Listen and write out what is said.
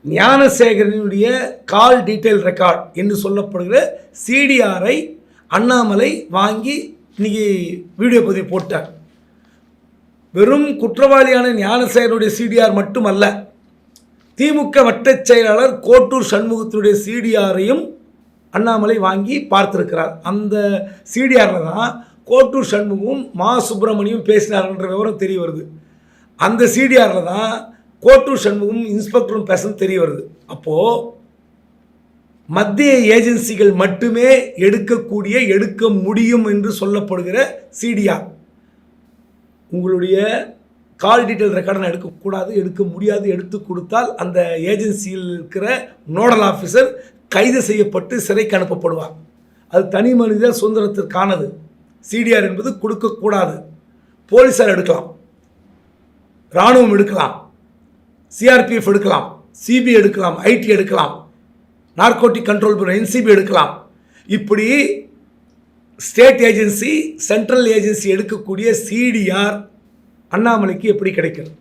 ஞானசேகரனுடைய கால் detail record என்று சொல்லப்படுகிற சிடிஆரை அண்ணாமலை வாங்கி இன்னைக்கு வீடியோ பதிவு போட்டார். வெறும் குற்றவாளியான ஞானசேகரனுடைய சிடிஆர் மட்டுமல்ல, திமுக வட்டச் செயலாளர் கோட்டூர் சண்முகத்தினுடைய சிடிஆரையும் அண்ணாமலை வாங்கி பார்த்திருக்கிறார். அந்த சிடிஆரில் தான் கோட்டூர் சண்முகம் மா சுப்பிரமணியம் பேசினார்ன்ற விவரம் தெரிய வருது. அந்த சிடிஆரில் தான் கோட்டூர் சண்முகம் இன்ஸ்பெக்டரும் பேசணும் தெரிய வருது. அப்போது மத்திய ஏஜென்சிகள் மட்டுமே எடுக்க முடியும் என்று சொல்லப்படுகிற சிடிஆர், உங்களுடைய கால் டீட்டெயில் ரெக்கார்டை எடுக்கக்கூடாது, எடுக்க முடியாது, எடுத்து கொடுத்தால் அந்த ஏஜென்சியில் இருக்கிற நோடல் ஆஃபீஸர் கைது செய்யப்பட்டு சிறைக்கு அனுப்பப்படுவார். அது தனி மனித சுதந்திரத்திற்கானது. சிடிஆர் என்பது கொடுக்கக்கூடாது. போலீஸார் எடுக்கலாம், இராணுவம் எடுக்கலாம், சிஆர்பிஎஃப் எடுக்கலாம், சிபிஐ எடுக்கலாம், ஐடி எடுக்கலாம், நார்கோட்டிக் கண்ட்ரோல் பியூரோ என்சிபி எடுக்கலாம். இப்படி ஸ்டேட் ஏஜென்சி, சென்ட்ரல் ஏஜென்சி எடுக்கக்கூடிய சிடிஆர் அண்ணாமலைக்கு எப்படி கிடைக்கிறது?